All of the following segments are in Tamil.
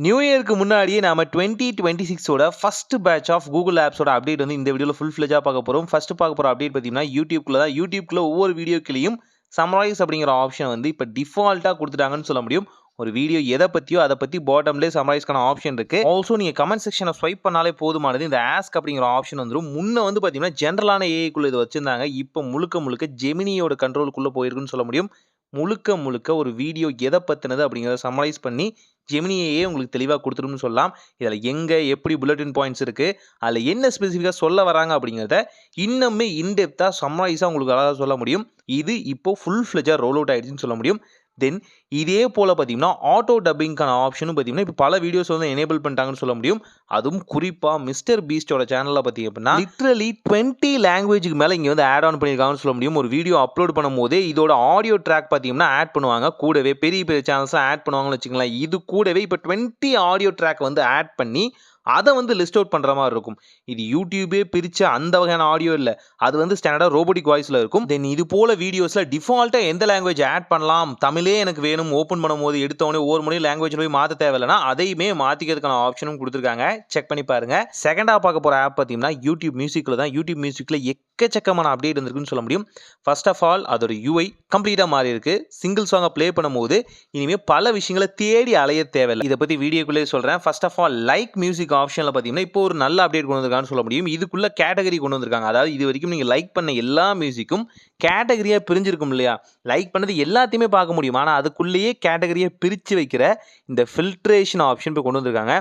நியூ இயருக்கு முன்னாடியே நாம 2026ஓட ஃபர்ஸ்ட் பேட்ச் ஆஃப் கூகுள் ஆப்ஸோட அப்டேட் வந்து இந்த வீடியோல ஃபுல் ஃபிளெஜா பார்க்க போறோம். ஃபர்ஸ்ட் பார்க்க போற அப்டேட் பார்த்தீங்கன்னா யூடியூப்ல தான். யூடியூப்ல ஒவ்வொரு வீடியோக்கிலையும் சம்மரைஸ் அப்படிங்கிற ஆப்ஷன் வந்து இப்போ டிஃபால்ட்டா கொடுத்துட்டாங்கன்னு சொல்ல முடியும். ஒரு வீடியோ எதை பத்தியோ அதை பத்தி பாட்டம்லேயே சம்மரைஸ்க்கான ஆப்ஷன் இருக்கு. ஆல்சோ நீங்க கமெண்ட் செக்ஷனை ஸ்வைப் பண்ணாலே போதுமானது. இந்த ஆஸ்க் அப்படிங்கிற ஆப்ஷன் வந்துடும். முன்ன வந்து பார்த்தீங்கன்னா ஜென்ரலான ஏஐக்குள்ள இது வச்சிருந்தாங்க. இப்போ முழுக்க முழுக்க ஜெமினியோட கண்ட்ரோலுக்குள்ள போயிருக்குன்னு சொல்ல முடியும். முழுக்க முழுக்க ஒரு வீடியோ எதை பத்தினது அப்படிங்கிறத சம்மரைஸ் பண்ணி ஜெமினியே உங்களுக்கு தெளிவாக கொடுத்துரும்னு சொல்லலாம். இதில் எங்கே எப்படி புல்லட்டின் பாயிண்ட்ஸ் இருக்குது, அதில் என்ன ஸ்பெசிஃபிக்காக சொல்ல வராங்க அப்படிங்கிறத இன்னுமே இன்டெப்த்தாக சம்மரைஸாக உங்களுக்கு அழகாக சொல்ல முடியும். இது இப்போ ஃபுல் ஃப்ளெஜாக ரோல் அவுட் ஆகிடுச்சுன்னு சொல்ல முடியும். தென் இதே போல் பார்த்தீங்கன்னா ஆட்டோ டப்பிங்கான ஆப்ஷனும் பார்த்தீங்கன்னா இப்போ பல வீடியோஸ் வந்து எனேபிள் பண்ணிட்டாங்கன்னு சொல்ல முடியும். அதுவும் குறிப்பாக மிஸ்டர் பீஸ்டோட சேனலில் பார்த்தீங்க அப்படின்னா லிட்ரலி 20 லாங்குவேஜுக்கு மேலே இங்கே வந்து ஆட் ஆன் பண்ணியிருக்காங்கன்னு சொல்ல முடியும். ஒரு வீடியோ அப்லோட் பண்ணும் போதே இதோட ஆடியோ ட்ராக் பார்த்தீங்கன்னா ஆட் பண்ணுவாங்க. கூடவே பெரிய பெரிய சேனல்ஸாக ஆட் பண்ணுவாங்கன்னு வச்சுங்களேன். இது கூடவே இப்போ 20 ஆடியோ ட்ராக் வந்து ஆட் பண்ணி அதை வந்து லிஸ்ட் அவுட் பண்ணுற மாதிரி இருக்கும். இது யூடியூபே பிரித்த அந்த வகையான ஆடியோ இல்லை, அது வந்து ஸ்டாண்டர்டாக ரோபோட்டிக் வாய்ஸில் இருக்கும். தென் இது போல வீடியோஸில் டிஃபால்ட்டாக எந்த லாங்குவேஜ் ஆட் பண்ணலாம், தமிழே எனக்கு வேணும் ஓப்பன் பண்ணும்போது எடுத்தவொடனே ஒவ்வொரு மொழி லாங்குவேஜில் போய் மாற்ற தேவையில்லைனா அதையுமே மாற்றிக்கிறதுக்கான ஆப்ஷனும் கொடுத்துருக்காங்க. செக் பண்ணி பாருங்க. செகண்டாக பார்க்க போகிற ஆப் பார்த்தீங்கன்னா யூடியூப் மியூசிக்கில் தான். யூடியூப் மியூசிக்கில் எக்கச்சக்கமான அப்டேட் இருந்திருக்குன்னு சொல்ல முடியும். ஃபர்ஸ்ட் ஆஃப் ஆல் அதோட யூஐ கம்ப்ளீட்டாக மாறி இருக்கு. சிங்கிள் சாங்கை ப்ளே பண்ணும்போது இனிமேல் பல விஷயங்களை தேடி அலைய தேவையில்லை. இதை பற்றி வீடியோக்குள்ளே சொல்கிறேன். First of all like music ஆப்ஷனில் பார்த்தீங்கன்னா இப்போ ஒரு நல்ல அப்டேட் கொண்டு வந்திருக்கான்னு சொல்ல முடியும். இதுக்குள்ள கேட்டகரி கொண்டு வந்திருக்காங்க. அதாவது இது வரைக்கும் நீங்கள் லைக் பண்ண எல்லா மியூசிக்கும் கேட்டகரியாக பிரிஞ்சிருக்கும் இல்லையா? லைக் பண்ணது எல்லாத்தையுமே பார்க்க முடியும். ஆனால் அதுக்குள்ளேயே கேட்டகரியை பிரித்து வைக்கிற இந்த ஃபில்ட்ரேஷன் ஆப்ஷன் இப்போ கொண்டு வந்திருக்காங்க.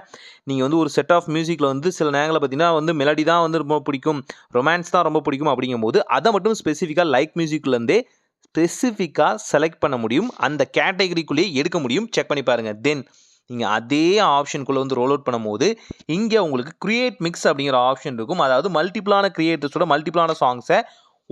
நீங்கள் வந்து ஒரு செட் ஆஃப் மியூசிக்கில் வந்து சில நேரங்களில் பார்த்தீங்கன்னா வந்து மெலடி தான் வந்து ரொம்ப பிடிக்கும், ரொமான்ஸ் தான் ரொம்ப பிடிக்கும் அப்படிங்கும்போது அதை மட்டும் ஸ்பெசிஃபிக்காக லைக் மியூசிக்லேருந்தே ஸ்பெசிஃபிக்காக செலக்ட் பண்ண முடியும். அந்த கேட்டகரிக்குள்ளேயே எடுக்க முடியும். செக் பண்ணி பாருங்கள். தென் நீங்கள் அதே ஆப்ஷனுக்குள்ளே வந்து ரோல் அவுட் பண்ணும்போது இங்கே உங்களுக்கு கிரியேட் மிக்ஸ் அப்படிங்கிற ஆப்ஷன் இருக்கும். அதாவது மல்டிபிளான கிரியேட்டர்ஸோட மல்டிபிளான சாங்ஸை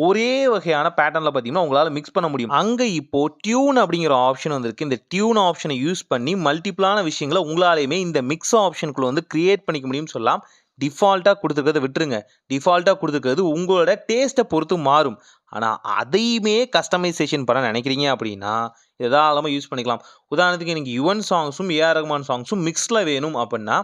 ஒரே வகையான பேட்டர்னில் பார்த்தீங்கன்னா உங்களால் மிக்ஸ் பண்ண முடியும். அங்கே இப்போது டியூன் அப்படிங்கிற ஆப்ஷன் வந்திருக்கு. இந்த டியூன் ஆப்ஷனை யூஸ் பண்ணி மல்டிபிளான விஷயங்களை உங்களாலையுமே இந்த மிக்ஸ் ஆப்ஷனுக்குள்ளே வந்து கிரியேட் பண்ணிக்க முடியும்னு சொல்லலாம். டிஃபால்ட்டாக கொடுத்துருக்கிறத விட்டுருங்க. டிஃபால்ட்டாக கொடுத்துருக்கிறது உங்களோட டேஸ்ட்டை பொறுத்து மாறும். ஆனால் அதையுமே கஸ்டமைசேஷன் பண்ண நினைக்கிறீங்க அப்படின்னா எதாலும் யூஸ் பண்ணிக்கலாம். உதாரணத்துக்கு எனக்கு யுவன் சாங்ஸும் ஏஆர் ரஹ்மான் சாங்ஸும் மிக்ஸில் வேணும் அப்படின்னா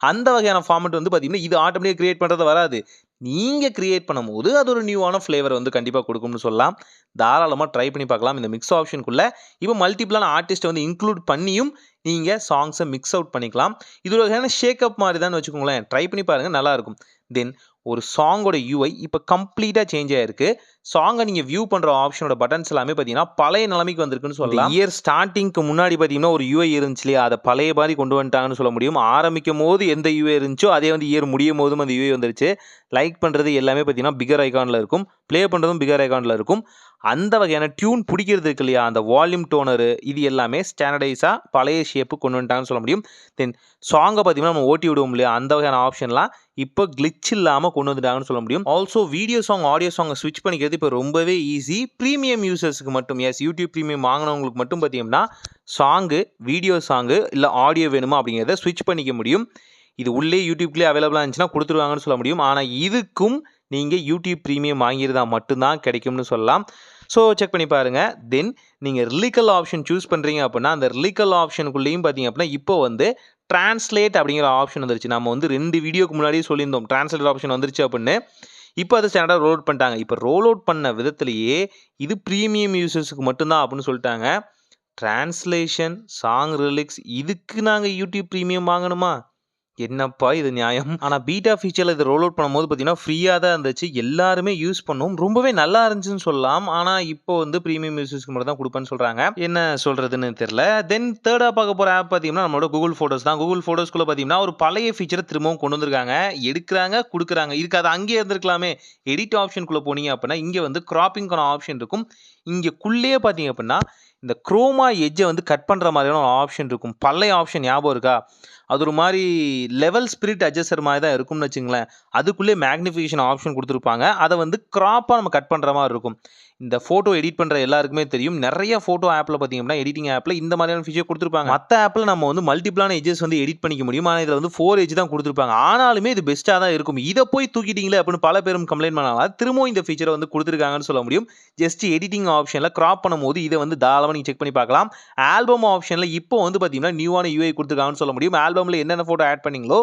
அந்த வகையான ஃபார்மெட் வந்து பார்த்தீங்கன்னா இது ஆட்டோமேட்டிக்காக கிரியேட் பண்ணுறது வராது. நீங்கள் கிரியேட் பண்ணும்போது அது ஒரு நியூவான ஃப்ளேவர் வந்து கண்டிப்பாக கொடுக்கும்னு சொல்லலாம். தாராளமாக ட்ரை பண்ணி பார்க்கலாம். இந்த மிக்ஸ் ஆப்ஷனுக்குள்ளே இப்போ மல்டிபிளான ஆர்டிஸ்ட்டை வந்து இன்க்ளூட் பண்ணியும் நீங்கள் சாங்ஸை மிக்ஸ் அவுட் பண்ணிக்கலாம். இது ஒரு வகையான ஷேக்கப் மாதிரி தான் வச்சுக்கோங்களேன். ட்ரை பண்ணி பாருங்கள், நல்லாயிருக்கும். தென் ஒரு சாங்கோட யூஐ இப்போ கம்ப்ளீட்டாக சேஞ்ச் ஆகிருக்கு. சாங்கை நீங்கள் வியூ பண்ணுற ஆப்ஷனோட பட்டன்ஸ் எல்லாமே பார்த்தீங்கன்னா பழைய நிலைமைக்கு வந்திருக்குன்னு சொல்லலாம். இயர் ஸ்டார்டிங்க்கு முன்னாடி பார்த்தீங்கன்னா ஒரு யூஐ இருந்துச்சு இல்லையா, அதை பழைய மாதிரி கொண்டு வந்துட்டாங்கன்னு சொல்ல முடியும். ஆரம்பிக்கும் போது எந்த யூஐ இருந்துச்சோ அதே வந்து இயர் முடியும் போதும் அந்த யூஐ வந்துருச்சு. லைக் பண்ணுறது எல்லாமே பார்த்தீங்கன்னா பிகர் ஐகானில் இருக்கும், ப்ளே பண்ணுறதும் பிகர் ஐகானில் இருக்கும். அந்த வகையான டியூன் பிடிக்கிறது இருக்கு இல்லையா, அந்த வால்யூம் டோனரு இது எல்லாமே ஸ்டாண்டர்டைஸாக பழைய ஷேப்பு கொண்டு வந்துட்டாங்கன்னு சொல்ல முடியும். தென் சாங்கை பார்த்தீங்கன்னா நம்ம ஓட்டி விடுவோம் இல்லையா, அந்த வகையான ஆப்ஷன்லாம் இப்போ கிளிச் இல்லாமல் கொண்டு வந்துட்டாங்கன்னு சொல்ல முடியும். ஆல்சோ வீடியோ சாங் ஆடியோ சாங்கை ஸ்விட்ச் பண்ணிக்கிறது இப்போ ரொம்பவே ஈஸி. ப்ரீமியம் யூசர்ஸுக்கு மட்டும், எஸ் யூடியூப் ப்ரீமியம் வாங்கினவங்களுக்கு மட்டும் பார்த்தீங்கன்னா சாங்கு வீடியோ சாங்கு இல்லை ஆடியோ வேணுமா அப்படிங்கிறத ஸ்விட்ச் பண்ணிக்க முடியும். இது உள்ளே யூடியூப்லேயே அவைலபிளாக இருந்துச்சுன்னா கொடுத்துருவாங்கன்னு சொல்ல முடியும். ஆனால் இதுக்கும் நீங்கள் யூடியூப் ப்ரீமியம் வாங்கியிருந்தா மட்டும்தான் கிடைக்கும்னு சொல்லலாம். ஸோ செக் பண்ணி பாருங்கள். தென் நீங்கள் ரிலிக்கல் ஆப்ஷன் சூஸ் பண்ணுறீங்க அப்படின்னா அந்த ரிலிக்கல் ஆப்ஷனுக்குள்ளேயும் பார்த்தீங்க அப்படின்னா இப்போ வந்து டிரான்ஸ்லேட் அப்படிங்கிற ஆப்ஷன் வந்துருச்சு. நம்ம வந்து 2 வீடியோக்கு முன்னாடியே சொல்லியிருந்தோம் டிரான்ஸ்லேட் ஆப்ஷன் வந்துருச்சு அப்படின்னு. இப்போ அதை ஸ்டாண்டர்டாக ரோல் அவுட் பண்ணிட்டாங்க. இப்போ ரோல் அவுட் பண்ண விதத்திலேயே இது ப்ரீமியம் யூசர்ஸுக்கு மட்டும்தான் அப்படின்னு சொல்லிட்டாங்க. டிரான்ஸ்லேஷன், சாங் ரிலிக்ஸ் இதுக்கு நாங்கள் யூடியூப் ப்ரீமியம் வாங்கணுமா? என்னப்பா இது நியாயம்? ஆனால் பீட்டா ஃபீச்சரில் இதை ரோல் அவுட் பண்ணும்போது பார்த்தீங்கன்னா ஃப்ரீயாக தான் இருந்துச்சு. எல்லாருமே யூஸ் பண்ணோம், ரொம்பவே நல்லா இருந்துச்சுன்னு சொல்லலாம். ஆனால் இப்போ வந்து ப்ரீமியம் யூசர்ஸ்க்கு மட்டும் தான் கொடுப்பேன்னு சொல்கிறாங்க. என்ன சொல்கிறதுன்னு தெரியல. தென் தேர்டாக பார்க்க போகிற ஆப் பார்த்தீங்கன்னா நம்மளோட கூகுள் ஃபோட்டோஸ் தான். கூகுள் ஃபோட்டோஸ்குள்ளே பார்த்தீங்கன்னா ஒரு பழைய ஃபீச்சரை திரும்பவும் கொண்டு வந்திருக்காங்க. எடுக்கிறாங்க, கொடுக்குறாங்க. இதுக்கு அது அங்கேயே இருந்திருக்கலாமே. எடிட் ஆப்ஷனுக்குள்ளே போனீங்க அப்படின்னா இங்கே வந்து கிராப்பிங்கான ஆப்ஷன் இருக்கும். இங்கேக்குள்ளேயே பார்த்தீங்க அப்படின்னா இந்த குரோமா எட்ஜை வந்து கட் பண்ணுற மாதிரியான ஒரு ஆப்ஷன் இருக்கும். பழைய ஆப்ஷன் ஞாபகம் இருக்கா? அது ஒரு மாதிரி லெவல் ஸ்பிரிட் அட்ஜஸ்டர் மாதிரி தான் இருக்கும்னு வச்சுங்களேன். அதுக்குள்ளே மேக்னிஃபிகேஷன் ஆப்ஷன் கொடுத்துருப்பாங்க. அதை வந்து கிராப்பாக நம்ம கட் பண்ணுற மாதிரி இருக்கும். இந்த ஃபோட்டோ எடிட் பண்ணுற எல்லாருக்குமே தெரியும். நிறைய ஃபோட்டோ ஆப்பில் பார்த்தீங்க அப்படின்னா எடிட்டிங் ஆப்பில் இந்த மாதிரியான ஃபீச்சர் கொடுத்துருப்பாங்க. மற்ற ஆப்பில் நம்ம வந்து மல்டிபிளான எட்ஜஸ் வந்து எடிட் பண்ணிக்க முடியும். ஆனால் இதில் வந்து 4 எட்ஜ் தான் கொடுத்துருப்பாங்க. ஆனாலுமே இது பெஸ்ட்டாக தான் இருக்கும். இதை போய் தூக்கிட்டீங்களே அப்படின்னு பல பேரும் கம்ப்ளைண்ட் பண்ணாலும் திரும்பவும் இந்த ஃபீச்சரை வந்து கொடுத்துருக்காங்கன்னு சொல்ல முடியும். ஜஸ்ட் எடிட்டிங் ஆப்ஷனில் கிராப் பண்ணும்போது இதை வந்து தாராளமாக நீங்கள் செக் பண்ணி பார்க்கலாம். ஆல்பம் ஆப்ஷனில் இப்போ வந்து பார்த்தீங்கன்னா நியூவான யூஐ கொடுத்துருக்காங்கன்னு சொல்ல முடியும். ஆல்பமில் என்னென்ன ஃபோட்டோ ஆட் பண்ணீங்களோ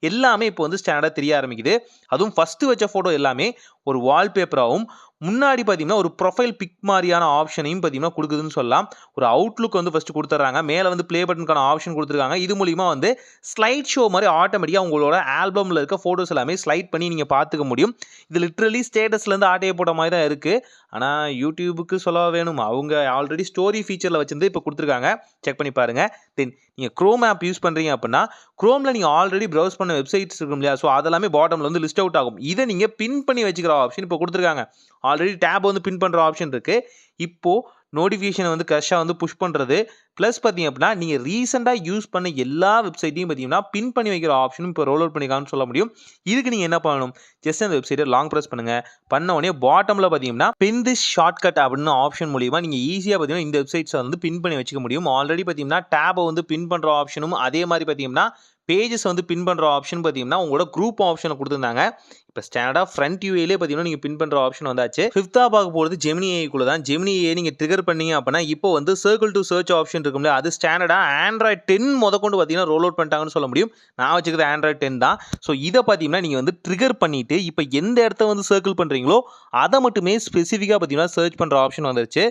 எல்லாமே இப்போ வந்து ஸ்டாண்டர்டாக தெரிய ஆரம்பிக்குது. அதுவும் ஃபஸ்ட்டு வச்ச ஃபோட்டோ எல்லாமே ஒரு வால்பேப்பராகவும் முன்னாடி பார்த்தீங்கன்னா ஒரு ப்ரொஃபைல் பிக் மாதிரியான ஆப்ஷனையும் பார்த்தீங்கன்னா கொடுக்குதுன்னு சொல்லலாம். ஒரு அவுட்லுக் வந்து ஃபஸ்ட்டு கொடுத்துட்றாங்க. மேலே வந்து ப்ளே பட்டனுக்கான ஆப்ஷன் கொடுத்துருக்காங்க. இது மூலிமா வந்து ஸ்லைட் ஷோ மாதிரி ஆட்டோமேட்டிக்காக உங்களோட ஆல்பமில் இருக்க ஃபோட்டோஸ் எல்லாமே ஸ்லைட் பண்ணி நீங்கள் பார்த்துக்க முடியும். இது லிட்ரலி ஸ்டேட்டஸ்லேருந்து ஆட்டையை போட்ட மாதிரி தான் இருக்குது. ஆனால் யூடியூபுக்கு சொல்ல வேணும், அவங்க ஆல்ரெடி ஸ்டோரி ஃபீச்சரில் வச்சிருந்து இப்போ கொடுத்துருக்காங்க. செக் பண்ணி பாருங்கள். தென் நீங்கள் க்ரோம் ஆப் யூஸ் பண்ணுறீங்க அப்படின்னா க்ரோமில் நீங்கள் ஆல்ரெடி ப்ரௌஸ் பண்ண வெப்சைட்ஸ் இருக்கும் இல்லையா, ஸோ அதெல்லாமே பாட்டமில் வந்து லிஸ்ட் அவுட் ஆகும். இதை நீங்கள் பின் பண்ணி வச்சுக்கிற ஆப்ஷன் இப்போ கொடுத்துருக்காங்க. ஆல்ரெடி டேப் வந்து பின் பண்ணுற ஆப்ஷன் இருக்குது. இப்போது நோட்டிஃபிகேஷனை வந்து கரெக்டாக வந்து புஷ் பண்ணுறது ப்ளஸ் பார்த்தீங்க அப்படின்னா நீங்கள் ரீசெண்டாக யூஸ் பண்ண எல்லா வெப்சைட்டையும் பார்த்தீங்கன்னா பின் பண்ணி வைக்கிற ஆப்ஷனும் இப்போ ரோல் அவுட் பண்ணிக்கான்னு சொல்ல முடியும். இதுக்கு நீங்கள் என்ன பண்ணணும், ஜஸ்ட் அந்த வெப்சைட்டை லாங் ப்ரெஸ் பண்ணுங்கள். பண்ண உடனே பாட்டமில் பார்த்தீங்கன்னா பின் திஸ் ஷார்ட்கட் அப்படின்னு ஆப்ஷன் மூலிமா நீங்கள் ஈஸியாக பார்த்தீங்கன்னா இந்த வெப்சைட்ஸை வந்து பின் பண்ணி வச்சுக்க முடியும். ஆல்ரெடி பார்த்தீங்கன்னா டேபை வந்து பின் பண்ணுற ஆப்ஷனும் அதே மாதிரி பார்த்தீங்கன்னா பேஜஸ் வந்து பின் பண்ணுற ஆப்ஷன் பார்த்தீங்கன்னா உங்களோட குரூப் ஆப்ஷனை கொடுத்துருந்தாங்க. இப்போ ஸ்டாண்டர்டாக ஃப்ரண்ட் யூஏலே பார்த்தீங்கன்னா நீங்கள் பின் பண்ணுற ஆப்ஷன் வந்தாச்சு. ஃபிஃப்த்தாக பார்க்க போகிறது ஜெமினி ஏக்குள்ள தான். ஜெமினி ஏ நீங்கள் ட்ரிகர் பண்ணீங்க அப்படின்னா இப்போ வந்து சர்க்கிள் டு சர்ச் ஆப்ஷன் இருக்கும்ல, அது ஸ்டாண்டர்டாக ஆண்ட்ராய்ட் 10 முதற்கொண்டு பார்த்தீங்கன்னா ரோல் அவுட் பண்ணிட்டாங்கன்னு சொல்ல முடியும். நான் வச்சுக்கிறது ஆண்ட்ராய்ட் 10 தான். ஸோ இதை பார்த்தீங்கன்னா நீங்கள் வந்து ட்ரிகர் பண்ணிவிட்டு இப்போ எந்த இடத்த வந்து சர்க்கிள் பண்ணுறீங்களோ அதை மட்டுமே ஸ்பெசிஃபிக்காக பார்த்தீங்கன்னா சர்ச் பண்ணுற ஆப்ஷன் வந்துருச்சு.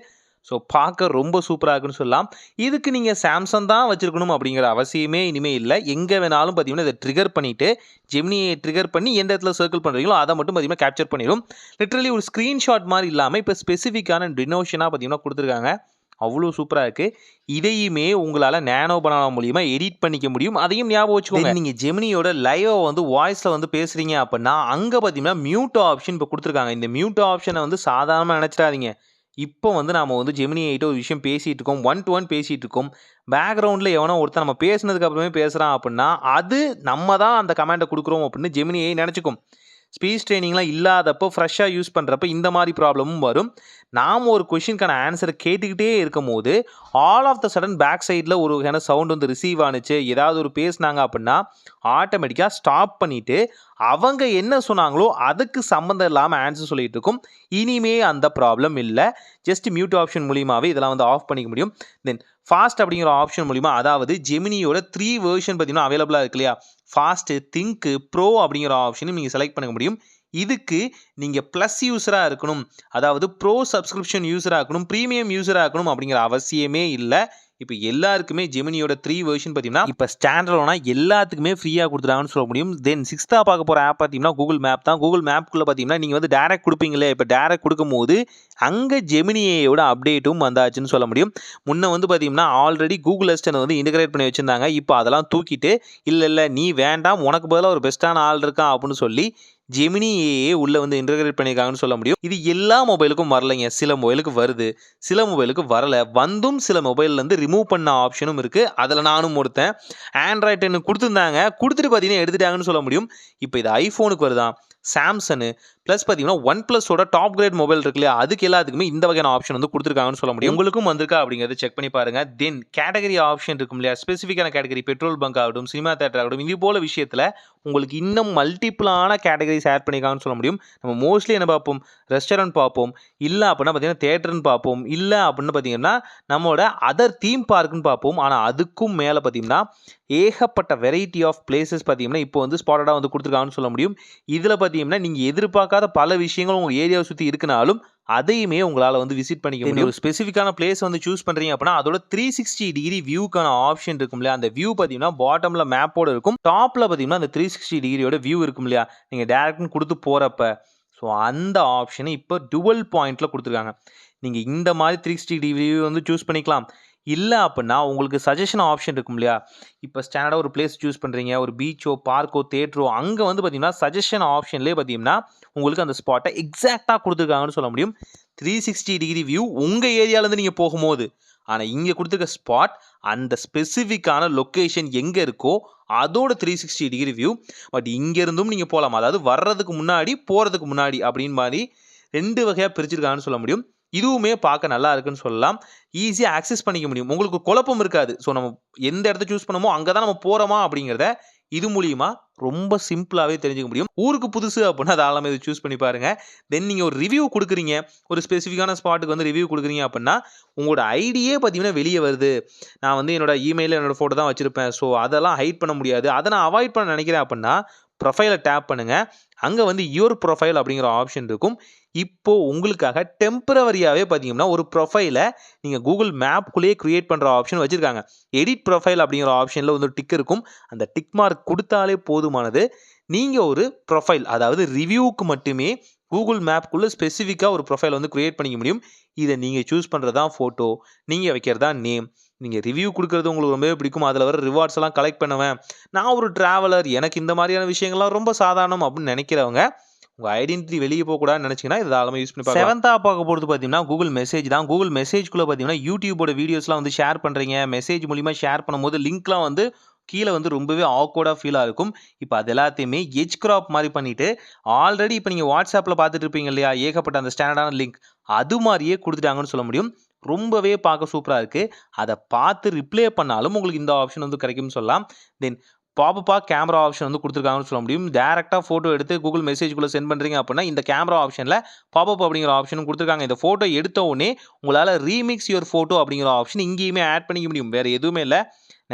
ஸோ பார்க்க ரொம்ப சூப்பராக இருக்குன்னு சொல்லலாம். இதுக்கு நீங்கள் சாம்சங் தான் வச்சுருக்கணும் அப்படிங்கிற அவசியமே இனிமேல் இல்லை. எங்கே வேணாலும் பார்த்தீங்கன்னா இதை ட்ரிகர் பண்ணிவிட்டு ஜெமினியை ட்ரிகர் பண்ணி எந்த இடத்துல சர்க்கிள் பண்ணுறீங்களோ அதை மட்டும் பார்த்தீங்கன்னா கேப்சர் பண்ணிடும். லிட்ரலி ஒரு ஸ்க்ரீன்ஷாட் மாதிரி இல்லாமல் இப்போ ஸ்பெசிஃபிக்கான டினோஷனாக பார்த்தீங்கன்னா கொடுத்துருக்காங்க. அவ்வளோ சூப்பராக இருக்குது. இதையுமே உங்களால் நேனோ பனானா மூலிமா எடிட் பண்ணிக்க முடியும். அதையும் ஞாபகம் வச்சுக்கோங்க. நீங்கள் ஜெமினியோட லைவை வந்து வாய்ஸில் வந்து பேசுகிறீங்க அப்படின்னா அங்கே பார்த்தீங்கன்னா மியூட் ஆப்ஷன் இப்போ கொடுத்துருக்காங்க. இந்த மியூட் ஆப்ஷனை வந்து சாதாரணமாக நினச்சிடாதீங்க. இப்போ வந்து நாம் வந்து ஜெமினி 8 ஒரு விஷயம் பேசிகிட்டு இருக்கோம், 1 to 1 பேசிகிட்டு இருக்கோம். பேக்ரவுண்டில் எவனோ ஒருத்தர் நம்ம பேசினதுக்கு அப்புறமே பேசுகிறான் அப்படின்னா அது நம்ம தான் அந்த கமெண்டை கொடுக்குறோம் அப்படின்னு ஜெமினி 8 நினச்சிக்கும். ஸ்பீச் ட்ரைனிங்லாம் இல்லாதப்போ ஃப்ரெஷ்ஷாக யூஸ் பண்ணுறப்ப இந்த மாதிரி ப்ராப்ளமும் வரும். நாம் ஒரு கொஷினுக்கான ஆன்சரை கேட்டுக்கிட்டே இருக்கும் போது all of the sudden back சைடில் ஒரு வகையான சவுண்ட் வந்து ரிசீவ் ஆனிச்சு, ஏதாவது ஒரு பேசினாங்க அப்படின்னா ஆட்டோமேட்டிக்காக ஸ்டாப் பண்ணிவிட்டு அவங்க என்ன சொன்னாங்களோ அதுக்கு சம்மந்தம் இல்லாமல் ஆன்சர் சொல்லிகிட்டு இருக்கும். இனிமே அந்த ப்ராப்ளம் இல்லை. ஜஸ்ட் மியூட் ஆப்ஷன் மூலியமாகவே இதெல்லாம் வந்து ஆஃப் பண்ணிக்க முடியும். தென் ஃபாஸ்ட் அப்படிங்கிற ஆப்ஷன் மூலிமா, அதாவது ஜெமினியோட 3 வெர்ஷன் பார்த்தீங்கன்னா அவைலபிளாக இருக்கு இல்லையா, ஃபாஸ்ட்டு, திங்க்கு, ப்ரோ அப்படிங்கிற ஆப்ஷனும் நீங்கள் செலக்ட் பண்ண முடியும். இதுக்கு நீங்கள் ப்ளஸ் யூஸராக இருக்கணும், அதாவது ப்ரோ சப்ஸ்கிரிப்ஷன் யூஸராக இருக்கணும், ப்ரீமியம் யூஸராக இருக்கணும் அப்படிங்கிற அவசியமே இல்லை. இப்போ எல்லாருக்குமே ஜெமினியோட 3 வெர்ஷன் பார்த்தீங்கன்னா இப்போ ஸ்டாண்டர்டான எல்லாத்துக்குமே ஃப்ரீயாக கொடுத்துட்டாங்கன்னு சொல்ல முடியும். தென் 6th பார்க்க போகிற ஆப் பார்த்தீங்கன்னா கூகுள் மேப் தான். கூகுள் மேப்குள்ளே பார்த்தீங்கன்னா நீங்கள் வந்து டேரக்ட் கொடுப்பீங்களே, இப்போ டேரக்ட் கொடுக்கும்போது அங்கே ஜெமினியோட அப்டேட்டும் வந்தாச்சுன்னு சொல்ல முடியும். முன்ன வந்து பார்த்தீங்கன்னா ஆல்ரெடி கூகுள் அசிஸ்டன்ட் வந்து இன்டகிரேட் பண்ணி வச்சுருந்தாங்க. இப்போ அதெல்லாம் தூக்கிட்டு இல்லை நீ வேண்டாம், உனக்கு பதிலாக ஒரு பெஸ்ட்டான ஆள் இருக்கான் அப்படின்னு சொல்லி ஜெமினி ஏஏ உள்ளே வந்து இன்டகிரேட் பண்ணியிருக்காங்கன்னு சொல்ல முடியும். இது எல்லா மொபைலுக்கும் வரலைங்க. சில மொபைலுக்கு வருது, சில மொபைலுக்கு வரலை. வந்தும் சில மொபைல்லேருந்து ரிமூவ் பண்ண ஆப்ஷனும் இருக்குது. அதில் நானும் ஒருத்தன். ஆண்ட்ராய்ட் 10 கொடுத்துருந்தாங்க, கொடுத்துட்டு பார்த்தீங்கன்னா எடுத்துட்டாங்கன்னு சொல்ல முடியும். இப்போ இது ஐஃபோனுக்கு வருதான், சாம்சங்கு ப்ளஸ் பார்த்தீங்கன்னா ஒன் ப்ளஸோட டாப் கிரேட் மொபைல் இருக்கு இல்லையா, அதுக்கு எல்லாத்துக்குமே இந்த வகையான ஆப்ஷன் வந்து கொடுத்துருக்காங்கன்னு சொல்ல முடியும். உங்களுக்கும் வந்திருக்கா அப்படிங்கிறத செக் பண்ணி பாருங்க. தென் கேட்டகரி ஆப்ஷன் இருக்கும் இல்லையா, ஸ்பெசிஃபிக்கான கேட்டகரி, பெட்ரோல் பங்க் ஆகட்டும், சினிமா தேட்டர் ஆகட்டும், இது போல விஷயத்தில் உங்களுக்கு இன்னும் மல்டிபிளான கேட்டகரிஸ் ஆட் பண்ணிக்காங்கன்னு சொல்ல முடியும். நம்ம மோஸ்ட்லி என்ன பார்ப்போம், ரெஸ்டாரண்ட் பார்ப்போம், இல்லை அப்படின்னா பார்த்தீங்கன்னா தேட்டர்னு பார்ப்போம், இல்லை அப்படின்னு பார்த்தீங்கன்னா நம்மளோட அதர் தீம் பார்க்குன்னு பார்ப்போம். ஆனால் அதுக்கும் மேலே பார்த்தீங்கன்னா ஏகப்பட்ட வெரைட்டி ஆஃப் பிளேசஸ் பார்த்தீங்கன்னா இப்போ வந்து ஸ்பாட்டடாக வந்து கொடுத்துருக்காங்கன்னு சொல்ல முடியும். இதில் பார்த்தீங்கன்னா நீங்கள் எதிர்பார்க்காத பல விஷயங்கள் உங்கள் ஏரியாவை சுற்றி இருக்குனாலும் அதையுமே உங்களால் வந்து விசிட் பண்ணிக்க முடியும். ஒரு ஸ்பெசிஃபிக்கான பிளேஸ் வந்து சூஸ் பண்ணுறீங்க அப்படின்னா அதோட 360 டிகிரி வியூக்கான ஆப்ஷன் இருக்கும் இல்லையா, அந்த வியூ பார்த்தீங்கன்னா பாட்டமில் மேப்போடு இருக்கும், டாப்பில் பார்த்தீங்கன்னா அந்த 360 டிகிரியோட வியூ இருக்கும் இல்லையா, நீங்கள் டேரக்ட்னு கொடுத்து போகிறப்ப. ஸோ அந்த ஆப்ஷனை இப்போ டுவல் பாயிண்டில் கொடுத்துருக்காங்க. நீங்கள் இந்த மாதிரி 360 டிகிரி வியூ வந்து சூஸ் பண்ணிக்கலாம். இல்லை அப்படின்னா உங்களுக்கு சஜஷன் ஆப்ஷன் இருக்கும் இல்லையா, இப்போ ஸ்டாண்டர்டாக ஒரு பிளேஸ் சூஸ் பண்ணுறீங்க, ஒரு பீச்சோ, பார்க்கோ, தேட்டரோ, அங்கே வந்து பார்த்தீங்கன்னா சஜஷன் ஆப்ஷன்லேயே பார்த்தீங்கன்னா உங்களுக்கு அந்த ஸ்பாட்டை எக்ஸாக்டாக கொடுத்துருக்காங்கன்னு சொல்ல முடியும். 360 டிகிரி வியூ உங்கள் ஏரியாவிலேருந்து நீங்கள் போகும்போது, ஆனால் இங்கே கொடுத்துருக்க ஸ்பாட் அந்த ஸ்பெசிஃபிக்கான லொக்கேஷன் எங்கே இருக்கோ அதோட 360 டிகிரி வியூ. பட் இங்கேருந்தும் நீங்கள் போகலாம், அதாவது வர்றதுக்கு முன்னாடி போகிறதுக்கு முன்னாடி அப்படின்னு மாதிரி 2 வகையாக பிரிச்சிருக்காங்கன்னு சொல்ல முடியும். இதுவுமே பார்க்க நல்லா இருக்குன்னு சொல்லலாம். ஈஸியா ஆக்சஸ் பண்ணிக்க முடியும். உங்களுக்கு குழப்பம் இருக்காது. ஸோ நம்ம எந்த இடத்த சூஸ் பண்ணோமோ அங்க தான் நம்ம போறோமா அப்படிங்கிறத இது மூலியமா ரொம்ப சிம்பிளாவே தெரிஞ்சுக்க முடியும். ஊருக்கு புதுசு அப்படின்னா தாராளமா இத சூஸ் பண்ணி பாருங்க. தென் நீங்க ஒரு ரிவ்யூ குடுக்குறீங்க. ஒரு ஸ்பெசிஃபிக்கான ஸ்பாட்டுக்கு வந்து ரிவ்யூ குடுக்குறீங்க அப்படின்னா, உங்களோட ஐடியே பார்த்தீங்கன்னா வெளிய வருது. நான் வந்து என்னோட இமெயில்ல என்னோட ஃபோட்டோ தான் வச்சிருப்பேன். ஸோ அதெல்லாம் ஹைட் பண்ண முடியாது. அத நான் அவாய்ட் பண்ண நினைக்கிறேன் அப்படின்னா, ப்ரொஃபைல டேப் பண்ணுங்க. அங்க வந்து யுவர் ப்ரொஃபைல் அப்படிங்கிற ஆப்ஷன் இருக்கும். இப்போ உங்களுக்காக டெம்பரவரியாவே பார்த்தீங்கன்னா, ஒரு ப்ரொஃபைல நீங்க Google மேப்குள்ளேயே கிரியேட் பண்ற ஆப்ஷன் வச்சிருக்காங்க. எடிட் ப்ரொஃபைல் அப்படிங்கிற ஆப்ஷன்ல வந்து ஒரு டிக் இருக்கும். அந்த டிக் மார்க் குடுத்தாலே போதுமானது. நீங்க ஒரு ப்ரொஃபைல் அதாவது ரிவ்யூக்கு மட்டுமே Google மேப்குள்ள ஸ்பெசிஃபிக்கா ஒரு ப்ரொஃபைல் வந்து கிரியேட் பண்ணிக்க முடியும். இத நீங்க சூஸ் பண்றது தான் ஃபோட்டோ. நீங்க வைக்கிறது தான் நேம். நீங்க ரிவ்யூ குடுக்குறது உங்களுக்கு ரொம்பவே பிடிக்கும். அதுல வர ரிவார்ட்ஸ் எல்லாம் கலெக்ட் பண்ணுவேன். நான் ஒரு டிராவலர். எனக்கு இந்த மாதிரியான விஷயங்கள்லாம் ரொம்ப சாதாரணம் அப்படின்னு நினைக்கிறவங்க, உங்க ஐடென்டிட்டி வெளிய போகக்கூடாதுன்னு நினைச்சீங்கன்னா, இத தாராளமா யூஸ் பண்ணி பார்க்கலாம். 7ஆ பார்க்க போறது பார்த்தீங்கன்னா, Google மெசேஜ் தான். Google மெசேஜ்குள்ள பார்த்தீங்கன்னா, YouTubeஓட வீடியோஸ்லாம் வந்து ஷேர் பண்றீங்க. மெசேஜ் மூலியமா ஷேர் பண்ணும்போது லிங்க்லாம் வந்து கீழ வந்து ரொம்பவே ஆக்வர்டா ஃபீலா இருக்கும். இப்ப அது எல்லாத்தையுமே எட்ஜ் கிராப் மாரி பண்ணிட்டு, ஆல்ரெடி இப்ப நீங்க WhatsAppல பார்த்துட்டு இருப்பீங்க இல்லையா? ஏகப்பட்ட அந்த ஸ்டாண்டர்டான லிங்க். அது மாரியே குடுத்துட்டாங்கன்னு சொல்ல முடியும். ரொம்பவே பார்க்க சூப்பரா இருக்கு. அத பார்த்து ரிப்ளை பண்ணாலும் உங்களுக்கு இந்த ஆப்ஷன் வந்து கிடைக்கும்னு சொல்லலாம். தென் பாப்பப்பா கேமரா ஆப்ஷன் வந்து குடுத்துருக்காங்கன்னு சொல்ல முடியும். டைரக்ட்டா ஃபோட்டோ எடுத்து Google மெசேஜ்குள்ள சென்ட் பண்றீங்க அப்படின்னா, இந்த கேமரா ஆப்ஷன்ல பாப்பப் அப்படிங்கிற ஆப்ஷனும் குடுத்துருக்காங்க. இந்த ஃபோட்டோ எடுத்த உடனே உங்களால ரீமிக்ஸ் யுவர் ஃபோட்டோ அப்படிங்கிற ஆப்ஷன் இங்கேயுமே ஆட் பண்ணிக்க முடியும். வேற எதுவுமே இல்ல.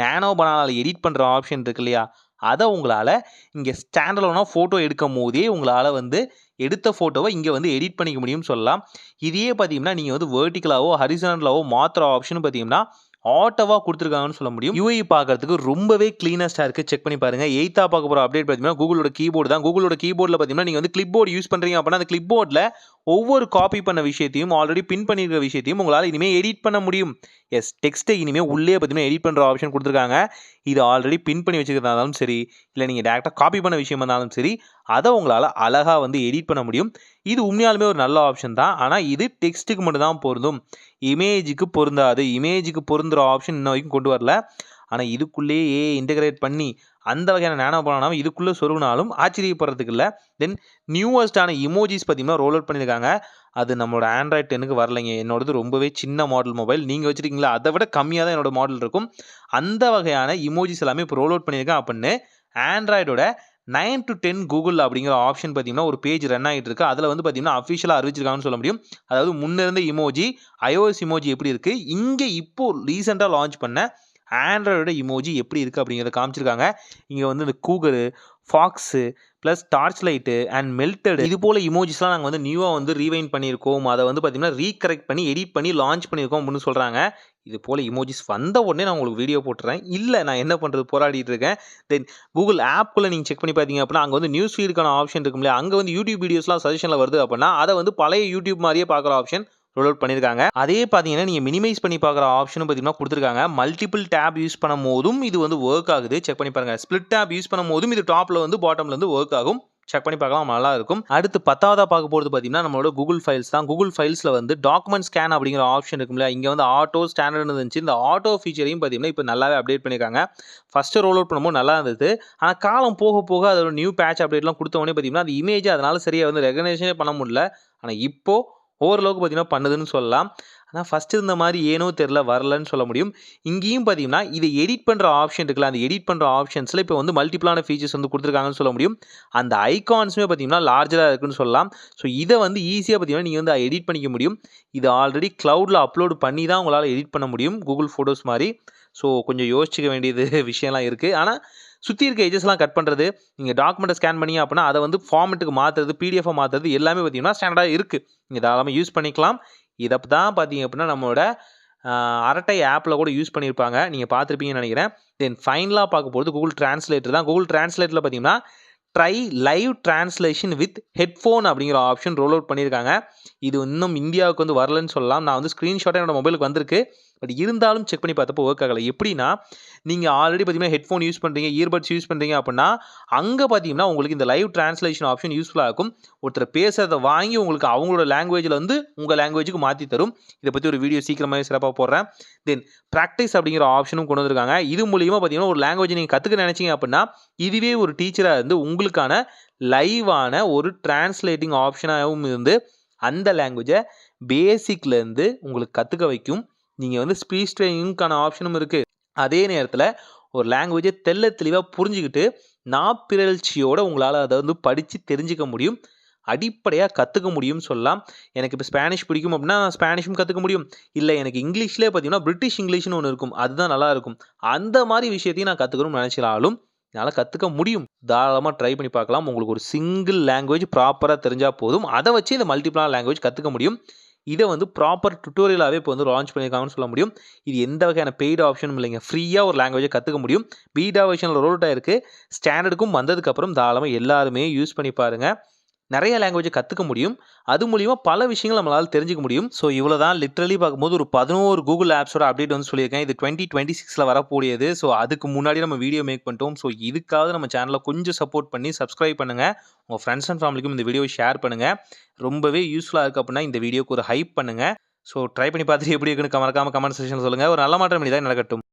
நானோ பனானால எடிட் பண்ற ஆப்ஷன் இருக்கு இல்லையா? அத உங்களால இங்க ஸ்டாண்ட் அலோனா ஃபோட்டோ எடுக்கும்போதே உங்களால வந்து எடுத்த ஃபோட்டோவ இங்க வந்து எடிட் பண்ணிக்க முடியும்னு சொல்லலாம். இதையே பார்த்தீங்கன்னா, நீங்க வந்து வெர்டிகலாவோ, ஹாரிசான்டலாவோ மாத்துற ஆப்ஷனும் பார்த்தீங்கன்னா, ஆட்டோவா குடுத்துருக்காங்கன்னு சொல்ல முடியும். யுஐ பார்க்கறதுக்கு ரொம்பவே கிளீனஸ்ட்டா இருக்கு. செக் பண்ணி பாருங்க. 8ஆ பார்க்க போற அப்டேட் பார்த்தீங்கன்னா, Googleஓட கீபோர்டு தான். Googleஓட கீபோர்ட்ல பார்த்தீங்கன்னா, நீங்க வந்து கிளிப்போர்ட் யூஸ் பண்றீங்க அப்படின்னா, அந்த கிளிப்போர்ட்ல ஒவ்வொரு காப்பி பண்ண விஷயத்தையும், ஆல்ரெடி பின் பண்ணியிருக்கிற விஷயத்தையும் உங்களால இனிமே எடிட் பண்ண முடியும். எஸ் டெக்ஸ்ட்ட இனிமே உள்ளேயே பார்த்தீங்கன்னா, எடிட் பண்ற ஆப்ஷன் குடுத்துருக்காங்க. இது ஆல்ரெடி பின் பண்ணி வச்சுக்கிறதா இருந்தாலும் சரி, இல்ல நீங்க டைரக்ட்டா காப்பி பண்ண விஷயமா இருந்தாலும் சரி, அத உங்களால அழகா வந்து எடிட் பண்ண முடியும். இது உண்மையாலுமே ஒரு நல்ல ஆப்ஷன் தான். ஆனா இது டெக்ஸ்ட்டுக்கு மட்டும் தான் பொருந்தும். இமேஜுக்கு பொருந்தாது. இமேஜுக்கு பொருந்துற ஆப்ஷன் இன்ன வரைக்கும் கொண்டு வரல. ஆனா இதுக்குள்ளேயே ஏஐ இன்டகிரேட் பண்ணி, அந்த வகையான நானோ பனானாவ இதுக்குள்ள சொருகுனாலும் ஆச்சரியப்படுறதுக்கு இல்ல. தென் நியூவஸ்ட்டான இமோஜிஸ் பார்த்தீங்கன்னா, ரோல் அவுட் பண்ணியிருக்காங்க. அது நம்மளோட Android 10க்கு வரலைங்க. என்னோடது ரொம்பவே சின்ன மாடல் மொபைல். நீங்க வச்சிருக்கீங்களா? அத விட கம்மியா தான் என்னோட மாடல் இருக்கும். அந்த வகையான இமோஜிஸ் எல்லாமே இப்போ ரோல் அவுட் பண்ணியிருக்கேன் அப்படின்னு Androidஓட 9 to 10 Google அப்படிங்கிற ஆப்ஷன் பார்த்தீங்கன்னா, ஒரு பேஜ் ரன் ஆயிட்டு இருக்கு. அதுல வந்து பார்த்தீங்கன்னா, அஃபிஷியலா அறிவிச்சிருக்காங்கன்னு சொல்ல முடியும். அதாவது முன்ன இருந்த இமோஜி, iOS இமோஜி எப்படி இருக்கு? இங்க இப்போ ரீசென்ட்டா லான்ச் பண்ண Androidஓட இமோஜி எப்படி இருக்கு அப்படிங்கிறத காமிச்சிருக்காங்க. இங்க வந்து இந்த cougar, fox, plus torch light and melted இது போல இமோஜிஸ்லாம் நாங்க வந்து நியூவா வந்து ரீவைண்ட் பண்ணியிருக்கோம். அத வந்து பார்த்தீங்கன்னா, ரீகரெக்ட் பண்ணி, எடிட் பண்ணி லான்ச் பண்ணியிருக்கோம் அப்படின்னு சொல்றாங்க. இது போல இமோஜிஸ் வந்த உடனே நான் உங்களுக்கு வீடியோ போட்டுறேன். இல்ல நான் என்ன பண்றது போராடிட்டு இருக்கேன். தென் Google ஆப்க்குள்ள நீங்க செக் பண்ணி பார்த்தீங்க அப்படின்னா, அங்க வந்து நியூஸ் ஃபீடுக்கான ஆப்ஷன் இருக்கும் இல்லையா? அங்க வந்து YouTube வீடியோஸ்லாம் சஜஷன்ல வருது அப்படின்னா, அத வந்து பழைய YouTube மாரியே பார்க்குற ஆப்ஷன் ரோல் அவுட் பண்ணியிருக்காங்க. அதே பார்த்தீங்கன்னா, நீங்க மினிமைஸ் பண்ணி பார்க்குற ஆப்ஷனும் பார்த்தீங்கன்னா குடுத்துருக்காங்க. மல்டிபிள் டேப் யூஸ் பண்ணும்போதும் இது வந்து வொர்க் ஆகுது. செக் பண்ணி பாருங்க. ஸ்ப்ளிட் டேப் யூஸ் பண்ணும்போதும் இது டாப்ல வந்து பாட்டம்ல இருந்து வொர்க் ஆகும். செக் பண்ணி பார்க்கலாம். நல்லா இருக்கும். அடுத்து 10ஆவதா பார்க்க போறது பார்த்தீங்கன்னா, நம்மளோட Google ஃபைல்ஸ் தான். Google ஃபைல்ஸ்ல வந்து டாக்குமெண்ட் ஸ்கேன் அப்படிங்கிற ஆப்ஷன் இருக்கும்ல. இங்க வந்து ஆட்டோ, ஸ்டாண்டர்ட்னு இருந்துச்சு. இந்த ஆட்டோ ஃபீச்சரையும் பார்த்தீங்கன்னா, இப்ப நல்லாவே அப்டேட் பண்ணியிருக்காங்க. ஃபர்ஸ்ட் ரோல் அவுட் பண்ணும்போது நல்லா இருந்தது. ஆனா காலம் போக போக அதோட நியூ பேட்ச் அப்டேட்லாம் குடுத்த உடனே பார்த்தீங்கன்னா, அந்த இமேஜ் அதனால சரியா வந்து ரெகக்னைஷனே பண்ண முடியல. ஆனா இப்போ ஓரளவுக்கு பார்த்தீங்கன்னா பண்ணுதுன்னு சொல்லலாம். ஆனா ஃபர்ஸ்ட் இருந்த மாரி ஏனோ தெரியல வரலன்னு சொல்ல முடியும். இங்கேயும் பார்த்தீங்கன்னா, இத எடிட் பண்ற ஆப்ஷன் இருக்குல்ல, அந்த எடிட் பண்ற ஆப்ஷன்ஸ்ல இப்போ வந்து மல்டிபிளான ஃபீச்சர்ஸ் வந்து குடுத்துருக்காங்கன்னு சொல்ல முடியும். அந்த ஐகான்ஸுமே பார்த்தீங்கன்னா, லார்ஜரா இருக்குன்னு சொல்லலாம். ஸோ இத வந்து ஈஸியா பார்த்தீங்கன்னா, நீங்க வந்து எடிட் பண்ணிக்க முடியும். இது ஆல்ரெடி கிளவுட்ல அப்லோட் பண்ணி தான் உங்களால எடிட் பண்ண முடியும். Google ஃபோட்டோஸ் மாரி. ஸோ கொஞ்சம் யோசிச்சுக்க வேண்டியது விஷயம்லாம் இருக்கு. ஆனா சுத்தி இருக்க எட்ஜஸ்லாம் கட் பண்றது, நீங்க டாக்குமெண்ட்ட ஸ்கேன் பண்ணீங்க அப்படின்னா, அத வந்து ஃபார்மேட்டுக்கு மாத்துறது, பிடிஎஃப்பா மாத்துறது எல்லாமே பார்த்தீங்கன்னா, ஸ்டாண்டர்டா இருக்கு. நீங்க தாராளமா யூஸ் பண்ணிக்கலாம். இத தான் பார்த்தீங்க அப்படின்னா, நம்மளோட அரட்டை ஆப்ல கூட யூஸ் பண்ணியிருப்பாங்க. நீங்க பார்த்திருப்பீங்கன்னு நெனைக்கிறேன். தென் ஃபைனலா பார்க்க போறது Google டிரான்ஸ்லேட்டர் தான். Google டிரான்ஸ்லேட்டர்ல பார்த்தீங்கன்னா, try live translation with headphone அப்படிங்கிற ஆப்ஷன் ரோல் அவுட் பண்ணியிருக்காங்க. இது இன்னும் இந்தியாவுக்கு வந்து வரலன்னு சொல்லலாம். நான் வந்து ஸ்கிரீன்ஷாட்டா என்னோட மொபைலுக்கு வந்திருக்கு. பட் இருந்தாலும் செக் பண்ணி பார்த்தப்போ வொர்க் ஆகல. எப்படின்னா, நீங்க ஆல்ரெடி பார்த்தீங்கன்னா, ஹெட்ஃபோன் யூஸ் பண்றீங்க, இயர்பட்ஸ் யூஸ் பண்றீங்க அப்படின்னா, அங்க பார்த்தீங்கன்னா, உங்களுக்கு இந்த லைவ் டிரான்ஸ்லேஷன் ஆப்ஷன் யூஸ்ஃபுல்லா இருக்கும். ஒருத்தர் பேசுறத வாங்கி உங்களுக்கு அவங்களோட லாங்குவேஜ்ல வந்து உங்க லாங்குவேஜ்க்கு மாத்தி தரும். இத பத்தி ஒரு வீடியோ சீக்கிரமாவே சிறப்பா போடுறேன். தென் பிராக்டிஸ் அப்படிங்கிற ஆப்ஷனும் கொண்டு வந்திருக்காங்க. இது மூலியமா பார்த்தீங்கன்னா, ஒரு லாங்குவேஜ் நீங்க கத்துக்க நினைச்சீங்க அப்படின்னா, இதுவே ஒரு டீச்சரா இருந்து உங்களுக்கான லைவான ஒரு டிரான்ஸ்லேட்டிங் ஆப்ஷனாவும் இருந்து அந்த லாங்குவேஜ பேசிக்லேருந்து உங்களுக்கு கற்றுக்க வைக்கும். நீங்கள் வந்து ஸ்பீச் ட்ரைனிங்க்கான ஆப்ஷனும் இருக்குது. அதே நேரத்தில் ஒரு லாங்குவேஜை தெளிவாக புரிஞ்சுக்கிட்டு நாப்பிரழ்ச்சியோட உங்களால் அதை வந்து படித்து தெரிஞ்சுக்க முடியும். அடிப்படையாக கற்றுக்க முடியும்னு சொல்லலாம். எனக்கு இப்போ ஸ்பானிஷ் பிடிக்கும் அப்படின்னா நான் ஸ்பானிஷும் கற்றுக்க முடியும். இல்லை எனக்கு இங்கிலீஷ்லேயே பார்த்தீங்கன்னா பிரிட்டிஷ் இங்கிலீஷ்னு ஒன்று இருக்கும், அதுதான் நல்லா இருக்கும். அந்த மாதிரி விஷயத்தையும் நான் கற்றுக்கணும்னு நினச்சினாலும் என்னால் கற்றுக்க முடியும். தாராளமாக ட்ரை பண்ணி பார்க்கலாம். உங்களுக்கு ஒரு சிங்கிள் லாங்குவேஜ் ப்ராப்பராக தெரிஞ்சால் போதும். அதை வச்சு இந்த மல்டிபிளான லாங்குவேஜ் கற்றுக்க முடியும். இதை வந்து ப்ராப்பர் டுட்டோரியலாகவே இப்போ வந்து லான்ச் பண்ணியிருக்காங்கன்னு சொல்ல முடியும். இது எந்த வகையான பெய்டு ஆப்ஷனும் இல்லைங்க. ஃப்ரீயாக ஒரு லாங்குவேஜை கற்றுக்க முடியும். பீட்டா வெர்ஷனில் ரோல் ஆகிருக்கு. ஸ்டாண்டர்டுக்கும் வந்ததுக்கப்புறம் தாராளமாக எல்லாருமே யூஸ் பண்ணி பாருங்கள். நிறைய லாங்குவேஜை கற்றுக்க முடியும். அது மூலிமா பல விஷயங்கள் நம்மளால் தெரிஞ்சுக்க முடியும். ஸோ இவ்வளோ தான் லிட்ரலி பார்க்கும்போது ஒரு 11 கூகுள் ஆப்ஸோட அப்டேட் வந்து சொல்லியிருக்கேன். இது 2026 வரக்கூடியது. ஸோ அதுக்கு முன்னாடி நம்ம வீடியோ மேக் பண்ணிட்டோம். ஸோ இதுக்காவது நம்ம சேனலை கொஞ்சம் சப்போர்ட் பண்ணி சப்ஸ்கிரைப் பண்ணுங்கள். உங்கள் ஃப்ரெண்ட்ஸ் அண்ட் ஃபேமிலிக்கும் இந்த வீடியோவை ஷேர் பண்ணுங்கள். ரொம்பவே யூஸ்ஃபுல்லாக இருக்குது அப்படின்னா இந்த வீடியோக்கு ஒரு ஹைப் பண்ணுங்கள். ஸோ ட்ரை பண்ணி பார்த்துட்டு எப்படி இருக்குன்னு மறக்காமல் கமெண்ட் செக்ஷனில் சொல்லுங்கள். ஒரு நல்ல மாற்றம் இனி தான் நடக்கட்டும்.